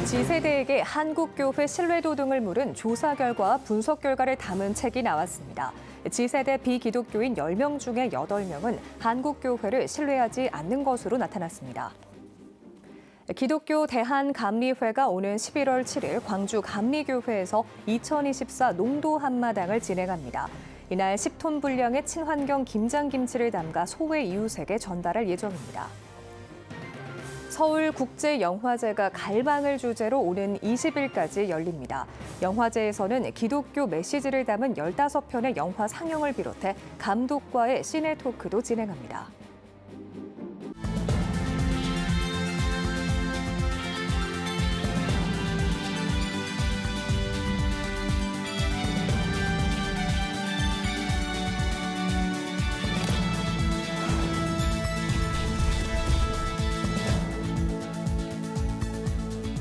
G세대에게 한국교회 신뢰도 등을 물은 조사 결과 분석 결과를 담은 책이 나왔습니다. G세대 비기독교인 10명 중에 8명은 한국교회를 신뢰하지 않는 것으로 나타났습니다. 기독교 대한감리회가 오는 11월 7일 광주 감리교회에서 2024 농도 한마당을 진행합니다. 이날 10톤 분량의 친환경 김장김치를 담가 소외 이웃에게 전달할 예정입니다. 서울국제영화제가 갈망을 주제로 오는 20일까지 열립니다. 영화제에서는 기독교 메시지를 담은 15편의 영화 상영을 비롯해 감독과의 시네 토크도 진행합니다.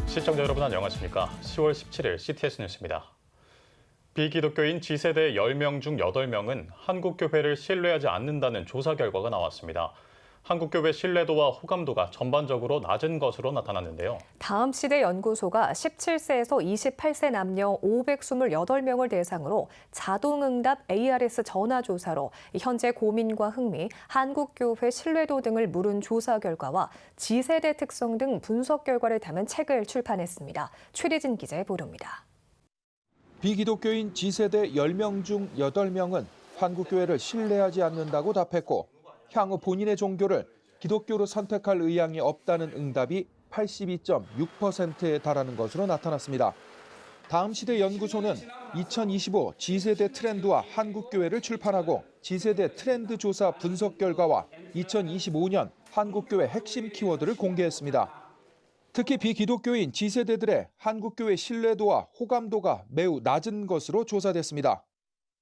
시청자 여러분 안녕하십니까? 10월 17일 CTS 뉴스입니다. 비기독교인 G세대 10명 중 8명은 한국교회를 신뢰하지 않는다는 조사 결과가 나왔습니다. 한국교회 신뢰도와 호감도가 전반적으로 낮은 것으로 나타났는데요. 다음시대 연구소가 17세에서 28세 남녀 528명을 대상으로 자동응답 ARS 전화조사로 현재 고민과 흥미, 한국교회 신뢰도 등을 물은 조사 결과와 G세대 특성 등 분석 결과를 담은 책을 출판했습니다. 최리진 기자의 보도입니다. 비기독교인 G세대 10명 중 8명은 한국교회를 신뢰하지 않는다고 답했고 향후 본인의 종교를 기독교로 선택할 의향이 없다는 응답이 82.6%에 달하는 것으로 나타났습니다. 다음시대 연구소는 2025 G세대 트렌드와 한국교회를 출판하고 G세대 트렌드 조사 분석 결과와 2025년 한국교회 핵심 키워드를 공개했습니다. 특히 비기독교인 G세대들의 한국교회 신뢰도와 호감도가 매우 낮은 것으로 조사됐습니다.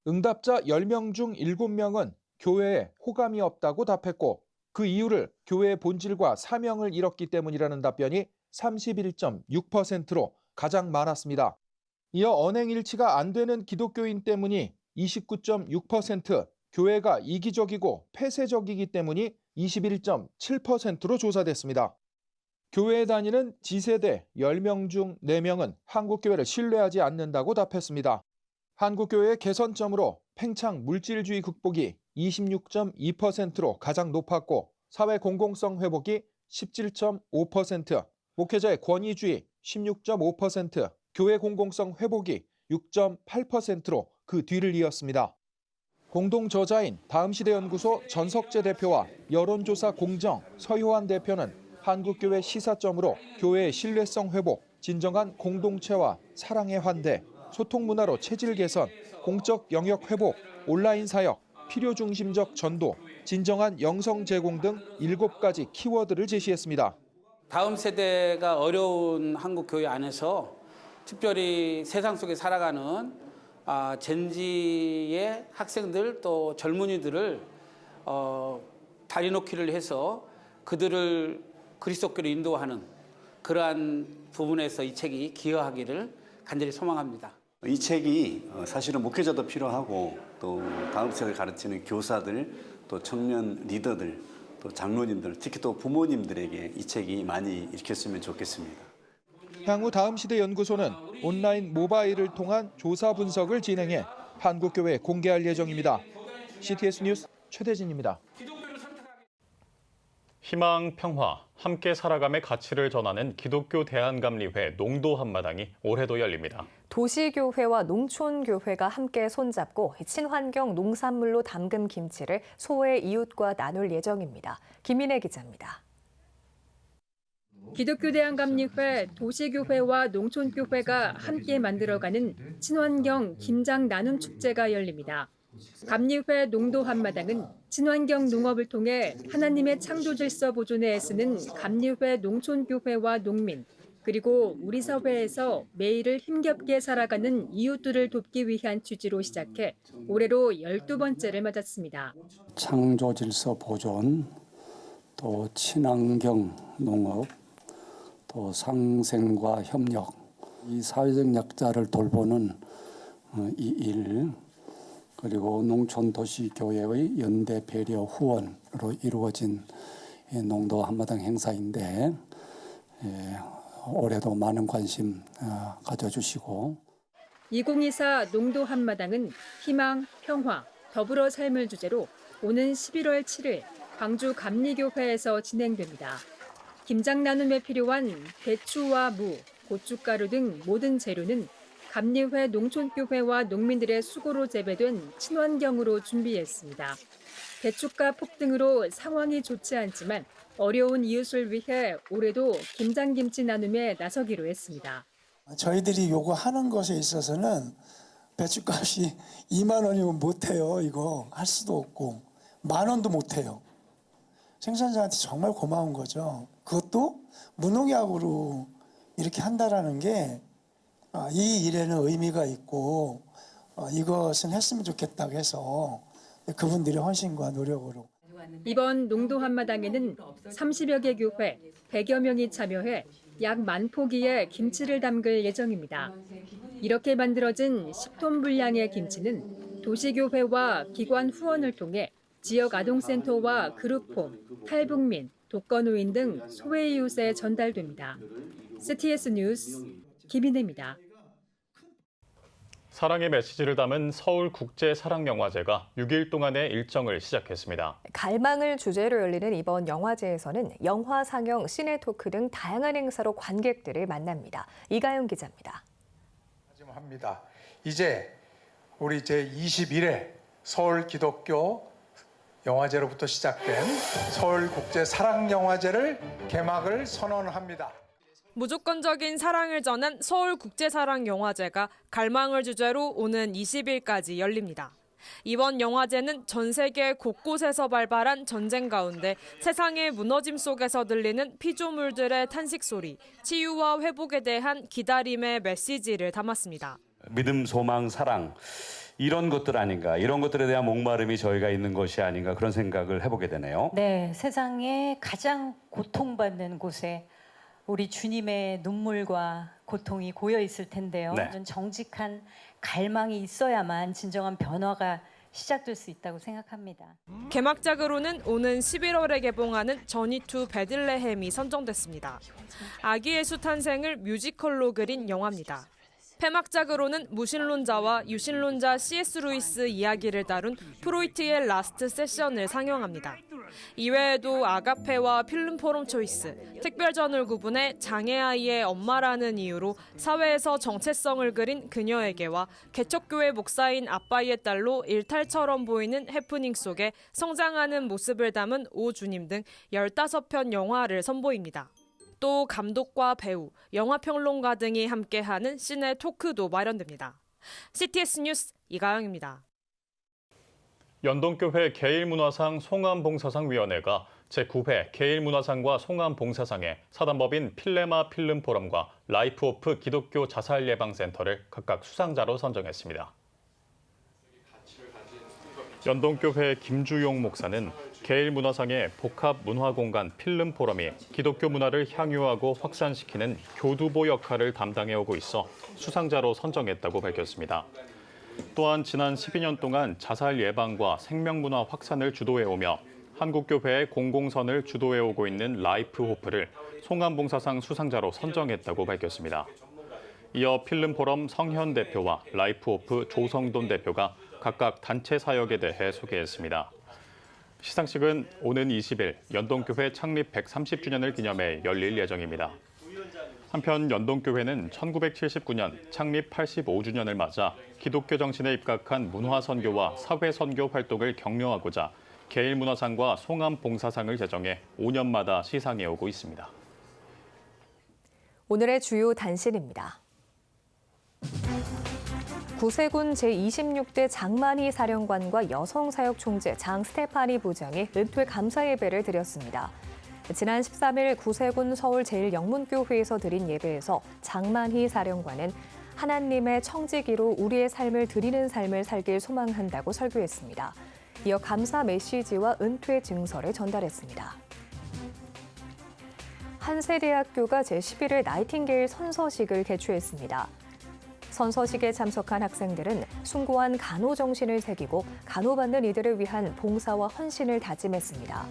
응답자 10명 중 7명은 교회에 호감이 없다고 답했고 그 이유를 교회의 본질과 사명을 잃었기 때문이라는 답변이 31.6%로 가장 많았습니다. 이어 언행일치가 안 되는 기독교인 때문이 29.6%, 교회가 이기적이고 폐쇄적이기 때문이 21.7%로 조사됐습니다. 교회에 다니는 G세대 10명 중 4명은 한국교회를 신뢰하지 않는다고 답했습니다. 한국교회의 개선점으로 팽창 물질주의 극복이 26.2%로 가장 높았고 사회 공공성 회복이 17.5%, 목회자의 권위주의 16.5%, 교회 공공성 회복이 6.8%로 그 뒤를 이었습니다. 공동 저자인 다음시대연구소 전석재 대표와 여론조사 공정 서효환 대표는 한국교회 시사점으로 교회의 신뢰성 회복, 진정한 공동체와 사랑의 환대, 소통 문화로 체질 개선, 공적 영역 회복, 온라인 사역, 필요 중심적 전도, 진정한 영성 제공 등 7가지 키워드를 제시했습니다. 다음 세대가 어려운 한국 교회 안에서 특별히 세상 속에 살아가는 젠지의 학생들 또 젊은이들을 다리 놓기를 해서 그들을 그리스도교로 인도하는 그러한 부분에서 이 책이 기여하기를 간절히 소망합니다. 이 책이 사실은 목회자도 필요하고 또 다음 세대를 가르치는 교사들, 또 청년 리더들, 또 장로님들, 특히 또 부모님들에게 이 책이 많이 읽혔으면 좋겠습니다. 향후 다음시대 연구소는 온라인 모바일을 통한 조사 분석을 진행해 한국교회에 공개할 예정입니다. CTS 뉴스 최대진입니다. 희망, 평화, 함께 살아감의 가치를 전하는 기독교 대한감리회 농도 한마당이 올해도 열립니다. 도시교회와 농촌교회가 함께 손잡고 친환경 농산물로 담근 김치를 소외 이웃과 나눌 예정입니다. 김인혜 기자입니다. 기독교 대한감리회, 도시교회와 농촌교회가 함께 만들어가는 친환경 김장 나눔 축제가 열립니다. 감리회 농도 한마당은 친환경 농업을 통해 하나님의 창조 질서 보존에 애쓰는 감리회 농촌교회와 농민, 그리고 우리 사회에서 매일을 힘겹게 살아가는 이웃들을 돕기 위한 취지로 시작해 올해로 12번째를 맞았습니다. 창조 질서 보존, 또 친환경 농업, 또 상생과 협력, 이 사회적 약자를 돌보는 이 일, 그리고 농촌도시교회의 연대 배려 후원으로 이루어진 농도 한마당 행사인데 올해도 많은 관심 가져주시고 2024 농도 한마당은 희망, 평화, 더불어 삶을 주제로 오는 11월 7일 광주 감리교회에서 진행됩니다. 김장 나눔에 필요한 배추와 무, 고춧가루 등 모든 재료는 감리회 농촌교회와 농민들의 수고로 재배된 친환경으로 준비했습니다. 배추가 폭등으로 상황이 좋지 않지만 어려운 이웃을 위해 올해도 김장김치 나눔에 나서기로 했습니다. 저희들이 요구하는 것에 있어서는 배추값이 2만 원이면 못해요. 이거 할 수도 없고 10,000원도 못해요. 생산자한테 정말 고마운 거죠. 그것도 무농약으로 이렇게 한다라는 게 이 일에는 의미가 있고 이것은 했으면 좋겠다고 해서 그분들의 헌신과 노력으로. 이번 농도 한마당에는 30여 개 교회, 100여 명이 참여해 약 10,000포기의 김치를 담글 예정입니다. 이렇게 만들어진 10톤 분량의 김치는 도시교회와 기관 후원을 통해 지역 아동센터와 그룹홈, 탈북민, 독거노인 등 소외 이웃에 전달됩니다. CTS 뉴스 김인혜입니다. 사랑의 메시지를 담은 서울국제사랑영화제가 6일 동안의 일정을 시작했습니다. 갈망을 주제로 열리는 이번 영화제에서는 영화 상영, 시네토크 등 다양한 행사로 관객들을 만납니다. 이가영 기자입니다. 합니다. 이제 우리 제21회 서울 기독교 영화제로부터 시작된 서울국제사랑영화제를 개막을 선언합니다. 무조건적인 사랑을 전한 서울국제사랑영화제가 갈망을 주제로 오는 20일까지 열립니다. 이번 영화제는 전 세계 곳곳에서 발발한 전쟁 가운데 세상의 무너짐 속에서 들리는 피조물들의 탄식 소리, 치유와 회복에 대한 기다림의 메시지를 담았습니다. 믿음, 소망, 사랑 이런 것들 아닌가, 이런 것들에 대한 목마름이 저희가 있는 것이 아닌가 그런 생각을 해보게 되네요. 네, 세상에 가장 고통받는 곳에 우리 주님의 눈물과 고통이 고여 있을 텐데요. 네. 정직한 갈망이 있어야만 진정한 변화가 시작될 수 있다고 생각합니다. 개막작으로는 오는 11월에 개봉하는 저니 투 베들레헴이 선정됐습니다. 아기 예수 탄생을 뮤지컬로 그린 영화입니다. 폐막작으로는 무신론자와 유신론자 C.S. 루이스 이야기를 다룬 프로이트의 라스트 세션을 상영합니다. 이외에도 아가페와 필름 포럼 초이스, 특별전을 구분해 장애아이의 엄마라는 이유로 사회에서 정체성을 그린 그녀에게와 개척교회 목사인 아빠의 딸로 일탈처럼 보이는 해프닝 속에 성장하는 모습을 담은 오 주님 등 15편 영화를 선보입니다. 또 감독과 배우, 영화평론가 등이 함께하는 시네 토크도 마련됩니다. CTS 뉴스 이가영입니다. 연동교회 개일문화상 송암봉사상위원회가 제9회 개일문화상과 송암봉사상에 사단법인 필레마 필름포럼과 라이프 오프 기독교 자살예방센터를 각각 수상자로 선정했습니다. 연동교회 김주용 목사는 개일문화상의 복합문화공간 필름포럼이 기독교 문화를 향유하고 확산시키는 교두보 역할을 담당해오고 있어 수상자로 선정했다고 밝혔습니다. 또한 지난 12년 동안 자살 예방과 생명문화 확산을 주도해오며 한국교회의 공공선을 주도해오고 있는 라이프 호프를 송암봉사상 수상자로 선정했다고 밝혔습니다. 이어 필름포럼 성현 대표와 라이프 호프 조성돈 대표가 각각 단체 사역에 대해 소개했습니다. 시상식은 오는 20일 연동교회 창립 130주년을 기념해 열릴 예정입니다. 한편 연동교회는 1979년 창립 85주년을 맞아 기독교 정신에 입각한 문화선교와 사회선교 활동을 격려하고자 개일문화상과 송암봉사상을 제정해 5년마다 시상해오고 있습니다. 오늘의 주요 단신입니다. 구세군 제26대 장만희 사령관과 여성사역총재 장 스테파니 부장이 은퇴 감사 예배를 드렸습니다. 지난 13일 구세군 서울 제1영문교회에서 드린 예배에서 장만희 사령관은 하나님의 청지기로 우리의 삶을 드리는 삶을 살길 소망한다고 설교했습니다. 이어 감사 메시지와 은퇴 증서를 전달했습니다. 한세대학교가 제11회 나이팅게일 선서식을 개최했습니다. 선서식에 참석한 학생들은 숭고한 간호 정신을 새기고 간호받는 이들을 위한 봉사와 헌신을 다짐했습니다.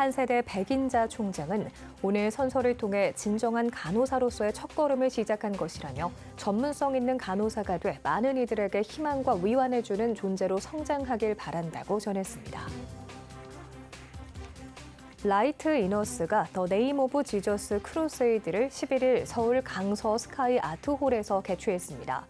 한세대 백인자 총장은 오늘 선서를 통해 진정한 간호사로서의 첫걸음을 시작한 것이라며 전문성 있는 간호사가 돼 많은 이들에게 희망과 위안을 주는 존재로 성장하길 바란다고 전했습니다. 라이트 이너스가 더 네임 오브 지저스 크루세이드를 11일 서울 강서 스카이 아트홀에서 개최했습니다.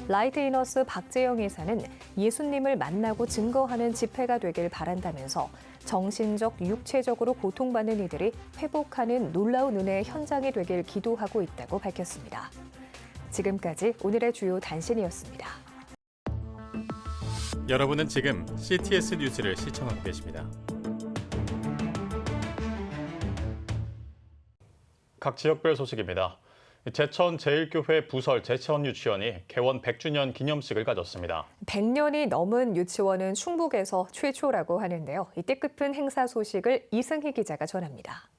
라이트 이너스 박재영 이사는 예수님을 만나고 증거하는 집회가 되길 바란다면서 정신적, 육체적으로 고통받는 이들이 회복하는 놀라운 은혜의 현장이 되길 기도하고 있다고 밝혔습니다. 지금까지 오늘의 주요 단신이었습니다. 여러분은 지금 CTS 뉴스를 시청하고 계십니다. 각 지역별 소식입니다. 제천 제1교회 부설 제천 유치원이 개원 100주년 기념식을 가졌습니다. 100년이 넘은 유치원은 충북에서 최초라고 하는데요. 이 뜻깊은 행사 소식을 이승희 기자가 전합니다.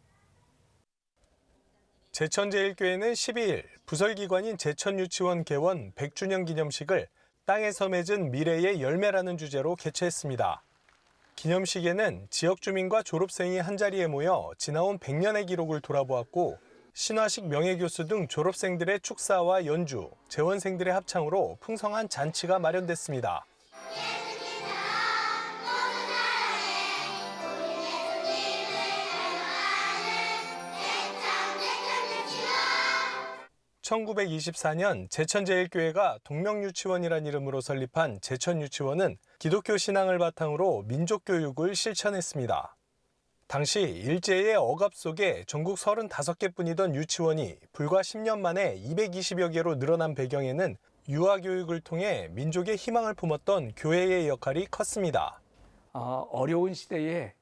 제천 제1교회는 12일 부설기관인 제천유치원 개원 100주년 기념식을 땅에서 맺은 미래의 열매라는 주제로 개최했습니다. 기념식에는 지역 주민과 졸업생이 한자리에 모여 지나온 100년의 기록을 돌아보았고 신화식 명예교수 등 졸업생들의 축사와 연주, 재원생들의 합창으로 풍성한 잔치가 마련됐습니다. (1924년) 제천제일교회가 동명유치원이란 이름으로 설립한 제천유치원은 기독교 신앙을 바탕으로 민족교육을 실천했습니다. 당시 일제의 억압 속에 전국 35개뿐이던 유치원이 불과 10년 만에 220여 개로 늘어난 배경에는 유아교육을 통해 민족의 희망을 품었던 교회의 역할이 컸습니다. 어려운 시대에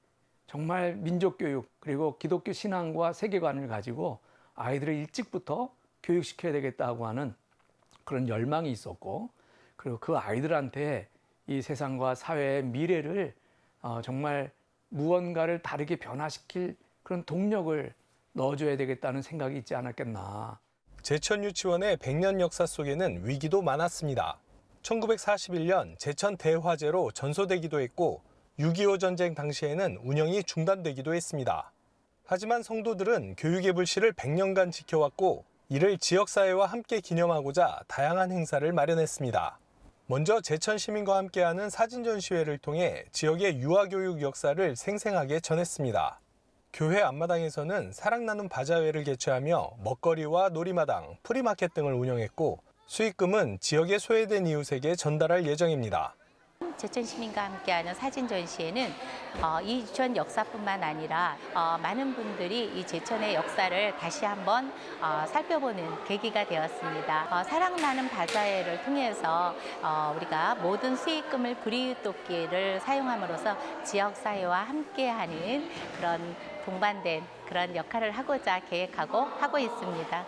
정말 민족교육 그리고 기독교 신앙과 세계관을 가지고 아이들을 일찍부터 교육시켜야 되겠다고 하는 그런 열망이 있었고, 그리고 그 아이들한테 이 세상과 사회의 미래를 정말 무언가를 다르게 변화시킬 그런 동력을 넣어줘야 되겠다는 생각이 있지 않았겠나. 제천유치원의 100년 역사 속에는 위기도 많았습니다. 1941년 제천 대화재로 전소되기도 했고 6.25 전쟁 당시에는 운영이 중단되기도 했습니다. 하지만 성도들은 교육의 불씨를 100년간 지켜왔고 이를 지역사회와 함께 기념하고자 다양한 행사를 마련했습니다. 먼저 제천 시민과 함께하는 사진 전시회를 통해 지역의 유아교육 역사를 생생하게 전했습니다. 교회 앞마당에서는 사랑 나눔 바자회를 개최하며 먹거리와 놀이마당, 프리마켓 등을 운영했고 수익금은 지역에 소외된 이웃에게 전달할 예정입니다. 제천 시민과 함께하는 사진 전시회는 이 유치원 역사뿐만 아니라 많은 분들이 이 제천의 역사를 다시 한번 살펴보는 계기가 되었습니다. 사랑 나눔 바자회를 통해서 우리가 모든 수익금을 불이웃돕기를 사용함으로써 지역사회와 함께하는 그런 동반된 그런 역할을 하고자 계획하고 하고 있습니다.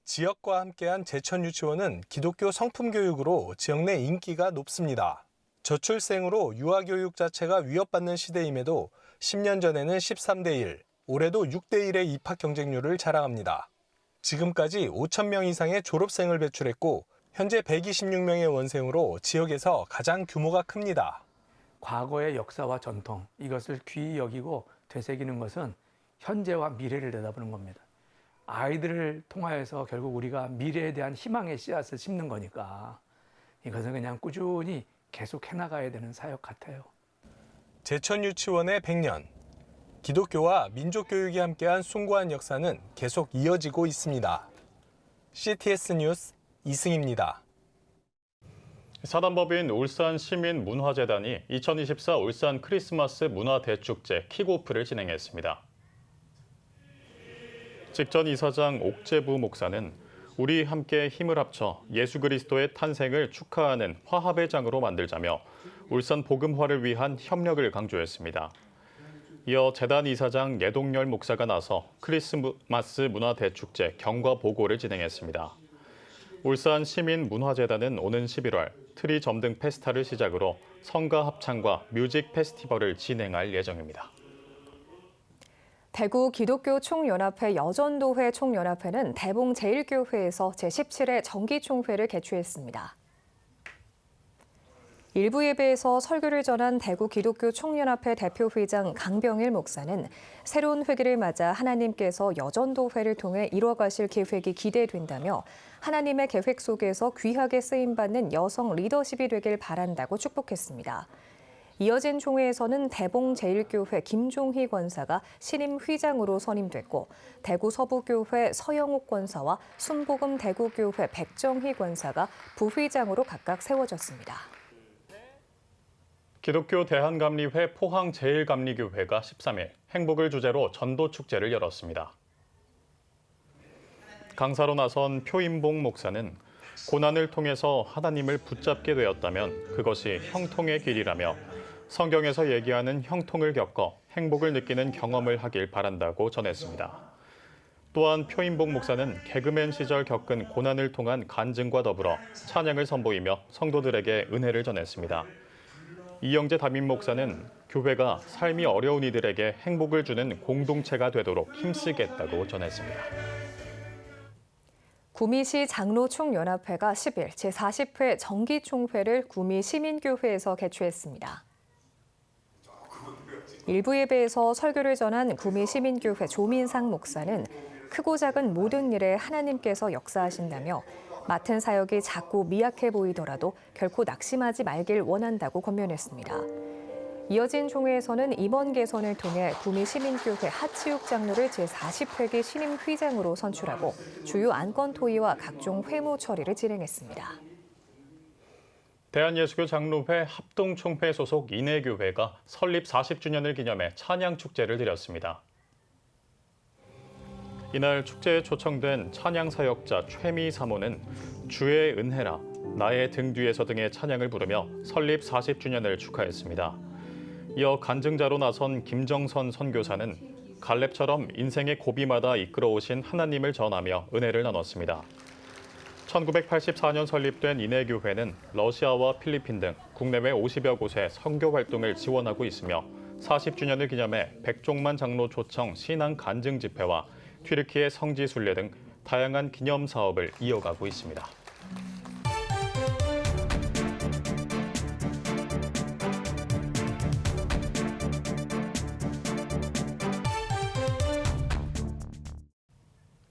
지역과 함께한 제천유치원은 기독교 성품교육으로 지역 내 인기가 높습니다. 저출생으로 유아교육 자체가 위협받는 시대임에도 10년 전에는 13대 1, 올해도 6대 1의 입학 경쟁률을 자랑합니다. 지금까지 5천 명 이상의 졸업생을 배출했고 현재 126명의 원생으로 지역에서 가장 규모가 큽니다. 과거의 역사와 전통, 이것을 귀히 여기고 되새기는 것은 현재와 미래를 내다보는 겁니다. 아이들을 통하여서 결국 우리가 미래에 대한 희망의 씨앗을 심는 거니까 이것은 그냥 꾸준히 계속 해나가야 되는 사역 같아요. 제천유치원의 100년, 기독교와 민족교육이 함께한 숭고한 역사는 계속 이어지고 있습니다. CTS 뉴스 이승입니다. 사단법인 울산시민문화재단이 2024 울산 크리스마스 문화대축제 킥오프를 진행했습니다. 직전 이사장 옥재부 목사는 우리 함께 힘을 합쳐 예수 그리스도의 탄생을 축하하는 화합의 장으로 만들자며 울산 복음화를 위한 협력을 강조했습니다. 이어 재단 이사장 예동열 목사가 나서 크리스마스 문화대축제 경과 보고를 진행했습니다. 울산 시민문화재단은 오는 11월 트리 점등 페스타를 시작으로 성가 합창과 뮤직 페스티벌을 진행할 예정입니다. 대구 기독교 총연합회 여전도회 총연합회는 대봉 제1교회에서 제17회 정기총회를 개최했습니다. 일부 예배에서 설교를 전한 대구 기독교 총연합회 대표회장 강병일 목사는 새로운 회기를 맞아 하나님께서 여전도회를 통해 이뤄가실 계획이 기대된다며 하나님의 계획 속에서 귀하게 쓰임받는 여성 리더십이 되길 바란다고 축복했습니다. 이어진 총회에서는 대봉제일교회 김종희 권사가 신임 회장으로 선임됐고 대구 서부교회 서영옥 권사와 순복음 대구교회 백정희 권사가 부회장으로 각각 세워졌습니다. 기독교 대한감리회 포항제일감리교회가 13일 행복을 주제로 전도축제를 열었습니다. 강사로 나선 표인봉 목사는 고난을 통해서 하나님을 붙잡게 되었다면 그것이 형통의 길이라며 성경에서 얘기하는 형통을 겪어 행복을 느끼는 경험을 하길 바란다고 전했습니다. 또한 표인봉 목사는 개그맨 시절 겪은 고난을 통한 간증과 더불어 찬양을 선보이며 성도들에게 은혜를 전했습니다. 이영재 담임 목사는 교회가 삶이 어려운 이들에게 행복을 주는 공동체가 되도록 힘쓰겠다고 전했습니다. 구미시 장로총연합회가 10일 제40회 정기총회를 구미 시민교회에서 개최했습니다. 일부 예배에서 설교를 전한 구미 시민교회 조민상 목사는 크고 작은 모든 일에 하나님께서 역사하신다며 맡은 사역이 작고 미약해 보이더라도 결코 낙심하지 말길 원한다고 권면했습니다. 이어진 총회에서는 임원 개선을 통해 구미 시민교회 하치욱 장로를 제40회기 신임 회장으로 선출하고 주요 안건 토의와 각종 회무 처리를 진행했습니다. 대한예수교 장로회 합동총회 소속 인해교회가 설립 40주년을 기념해 찬양축제를 열었습니다. 이날 축제에 초청된 찬양사역자 최미 사모는 주의 은혜라, 나의 등 뒤에서 등의 찬양을 부르며 설립 40주년을 축하했습니다. 이어 간증자로 나선 김정선 선교사는 갈렙처럼 인생의 고비마다 이끌어오신 하나님을 전하며 은혜를 나눴습니다. 1984년 설립된 인해교회는 러시아와 필리핀 등 국내외 50여 곳에 선교 활동을 지원하고 있으며 40주년을 기념해 백종만 장로 초청 신앙 간증 집회와 튀르키예 성지 순례 등 다양한 기념 사업을 이어가고 있습니다.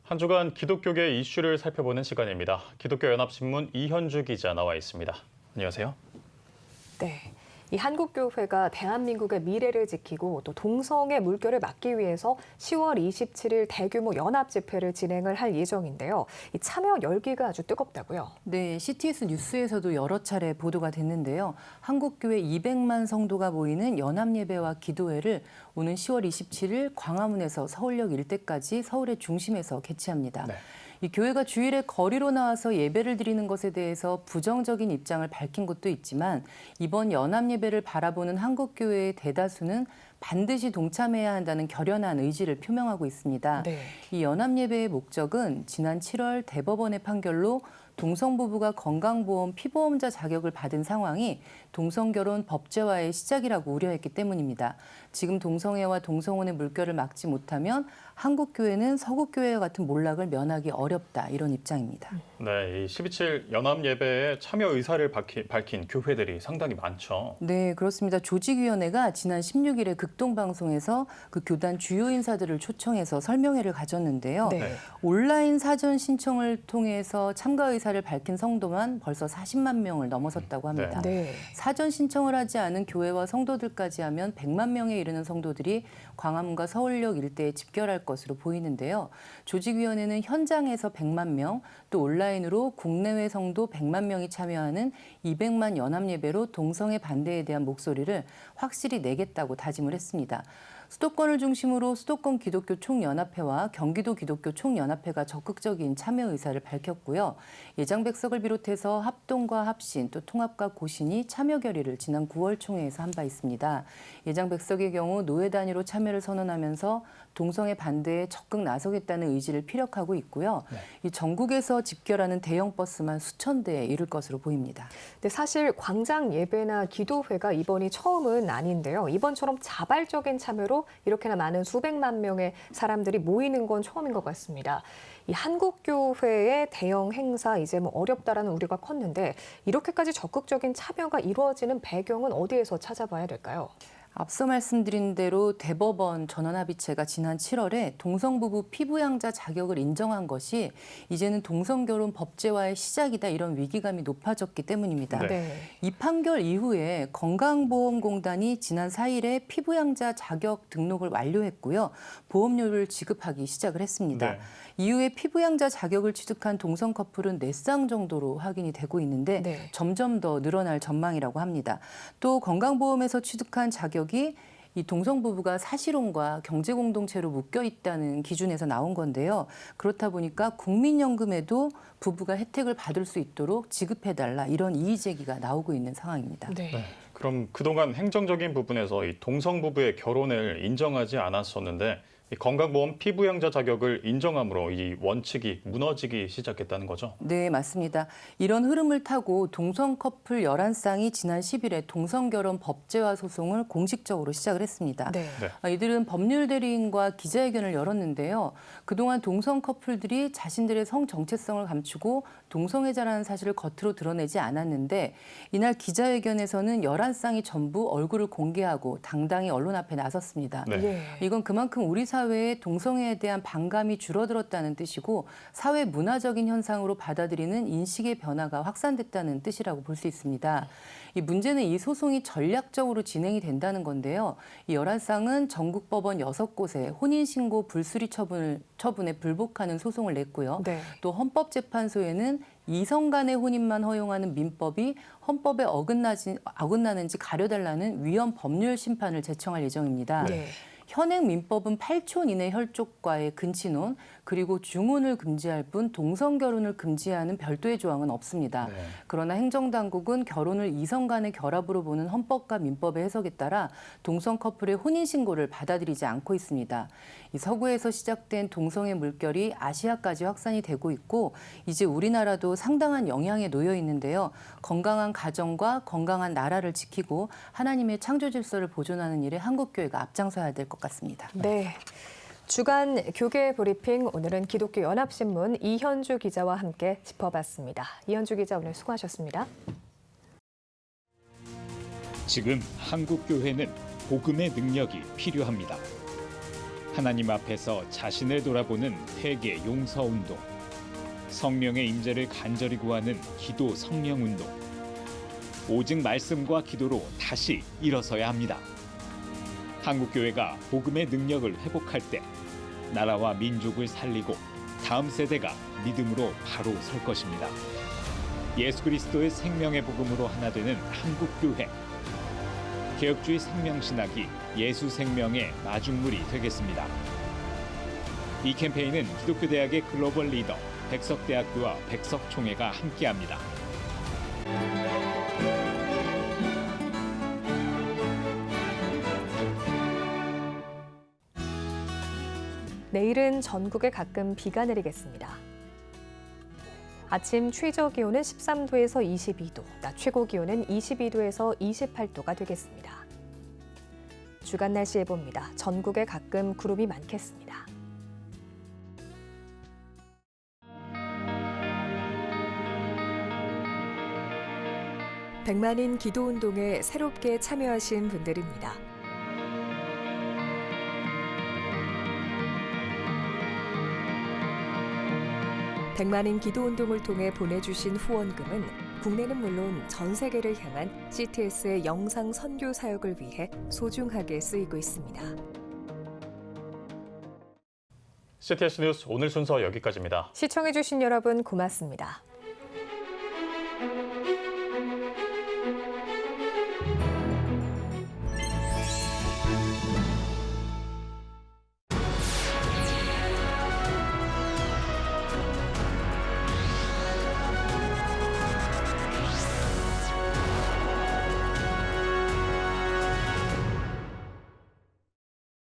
한 주간 기독교계 이슈를 살펴보는 시간입니다. 기독교연합신문 이현주 기자 나와 있습니다. 안녕하세요. 네. 이 한국교회가 대한민국의 미래를 지키고 또 동성애 물결을 막기 위해서 10월 27일 대규모 연합 집회를 진행을 할 예정인데요. 이 참여 열기가 아주 뜨겁다고요. 네, CTS 뉴스에서도 여러 차례 보도가 됐는데요. 한국교회 200만 성도가 모이는 연합예배와 기도회를 오는 10월 27일 광화문에서 서울역 일대까지 서울의 중심에서 개최합니다. 네. 이 교회가 주일에 거리로 나와서 예배를 드리는 것에 대해서 부정적인 입장을 밝힌 곳도 있지만 이번 연합예배를 바라보는 한국교회의 대다수는 반드시 동참해야 한다는 결연한 의지를 표명하고 있습니다. 네. 이 연합예배의 목적은 지난 7월 대법원의 판결로 동성부부가 건강보험 피보험자 자격을 받은 상황이 동성결혼 법제화의 시작이라고 우려했기 때문입니다. 지금 동성애와 동성혼의 물결을 막지 못하면 한국교회는 서구교회와 같은 몰락을 면하기 어렵다, 이런 입장입니다. 네, 이 12.7 연합예배에 참여 의사를 밝힌 교회들이 상당히 많죠. 네, 그렇습니다. 조직위원회가 지난 16일에 극동방송에서 그 교단 주요 인사들을 초청해서 설명회를 가졌는데요. 네. 온라인 사전 신청을 통해서 참가 의사를 밝힌 성도만 벌써 40만 명을 넘어섰다고 합니다. 네. 사전 신청을 하지 않은 교회와 성도들까지 하면 100만 명에 이르는 성도들이 광화문과 서울역 일대에 집결할 것으로 보이는데요. 조직위원회는 현장에서 100만 명, 또 온라인으로 국내외 성도 100만 명이 참여하는 200만 연합예배로 동성애 반대에 대한 목소리를 확실히 내겠다고 다짐을 했습니다. 수도권을 중심으로 수도권 기독교 총연합회와 경기도 기독교 총연합회가 적극적인 참여 의사를 밝혔고요. 예장백석을 비롯해서 합동과 합신, 또 통합과 고신이 참여 결의를 지난 9월 총회에서 한 바 있습니다. 예장백석의 경우 노회 단위로 참여를 선언하면서 동성애 반대에 적극 나서겠다는 의지를 피력하고 있고요. 이 전국에서 집결하는 대형 버스만 수천 대에 이를 것으로 보입니다. 근데 사실 광장 예배나 기도회가 이번이 처음은 아닌데요. 이번처럼 자발적인 참여로 이렇게나 많은 수백만 명의 사람들이 모이는 건 처음인 것 같습니다. 이 한국교회의 대형 행사 이제 뭐 어렵다라는 우려가 컸는데 이렇게까지 적극적인 참여가 이루어지는 배경은 어디에서 찾아봐야 될까요? 앞서 말씀드린 대로 대법원 전원합의체가 지난 7월에 동성부부 피부양자 자격을 인정한 것이 이제는 동성결혼 법제화의 시작이다 이런 위기감이 높아졌기 때문입니다. 이 판결 이후에 건강보험공단이 지난 4일에 피부양자 자격 등록을 완료했고요. 보험료를 지급하기 시작을 했습니다. 이후에 피부양자 자격을 취득한 동성 커플은 4쌍 정도로 확인이 되고 있는데 점점 더 늘어날 전망이라고 합니다. 또 건강보험에서 취득한 자격이 이 동성부부가 사실혼과 경제공동체로 묶여 있다는 기준에서 나온 건데요. 그렇다 보니까 국민연금에도 부부가 혜택을 받을 수 있도록 지급해달라 이런 이의 제기가 나오고 있는 상황입니다. 그럼 그동안 행정적인 부분에서 이 동성부부의 결혼을 인정하지 않았었는데 이 건강보험 피부양자 자격을 인정함으로 이 원칙이 무너지기 시작했다는 거죠? 네, 맞습니다. 이런 흐름을 타고 동성 커플 11쌍이 지난 10일에 동성결혼 법제화 소송을 공식적으로 시작을 했습니다. 이들은 법률 대리인과 기자회견을 열었는데요. 그동안 동성 커플들이 자신들의 성 정체성을 감추고 동성애자라는 사실을 겉으로 드러내지 않았는데 이날 기자회견에서는 11쌍이 전부 얼굴을 공개하고 당당히 언론 앞에 나섰습니다. 이건 그만큼 우리 사회에 동성애에 대한 반감이 줄어들었다는 뜻이고 사회 문화적인 현상으로 받아들이는 인식의 변화가 확산됐다는 뜻이라고 볼 수 있습니다. 이 문제는 이 소송이 전략적으로 진행이 된다는 건데요. 이 11쌍은 전국 법원 6곳에 혼인신고 불수리 처분에 불복하는 소송을 냈고요. 또 헌법재판소에는 이성 간의 혼인만 허용하는 민법이 헌법에 어긋나는지 가려달라는 위헌 법률 심판을 제청할 예정입니다. 현행 민법은 8촌 이내 혈족과의 근친혼 그리고 중혼을 금지할 뿐 동성결혼을 금지하는 별도의 조항은 없습니다. 그러나 행정당국은 결혼을 이성 간의 결합으로 보는 헌법과 민법의 해석에 따라 동성 커플의 혼인신고를 받아들이지 않고 있습니다. 이 서구에서 시작된 동성애 물결이 아시아까지 확산이 되고 있고 이제 우리나라도 상당한 영향에 놓여 있는데요. 건강한 가정과 건강한 나라를 지키고 하나님의 창조 질서를 보존하는 일에 한국교회가 앞장서야 될 것 같습니다. 주간 교계 브리핑 오늘은 기독교 연합신문 이현주 기자와 함께 짚어봤습니다. 이현주 기자 오늘 수고하셨습니다. 지금 한국교회는 복음의 능력이 필요합니다. 하나님 앞에서 자신을 돌아보는 회개 용서 운동, 성령의 임재를 간절히 구하는 기도 성령 운동, 오직 말씀과 기도로 다시 일어서야 합니다. 한국교회가 복음의 능력을 회복할 때 나라와 민족을 살리고 다음 세대가 믿음으로 바로 설 것입니다. 예수 그리스도의 생명의 복음으로 하나 되는 한국교회. 개혁주의 생명신학이 예수 생명의 마중물이 되겠습니다. 이 캠페인은 기독교대학의 글로벌 리더 백석대학교와 백석총회가 함께합니다. 내일은 전국에 가끔 비가 내리겠습니다. 아침 최저 기온은 13도에서 22도, 낮 최고 기온은 22도에서 28도가 되겠습니다. 주간 날씨 예보입니다. 전국에 가끔 구름이 많겠습니다. 백만인 기도운동에 새롭게 참여하신 분들입니다. 백만인 기도운동을 통해 보내주신 후원금은 국내는 물론 전 세계를 향한 CTS의 영상 선교 사역을 위해 소중하게 쓰이고 있습니다. CTS 뉴스 오늘 순서 여기까지입니다. 시청해주신 여러분 고맙습니다.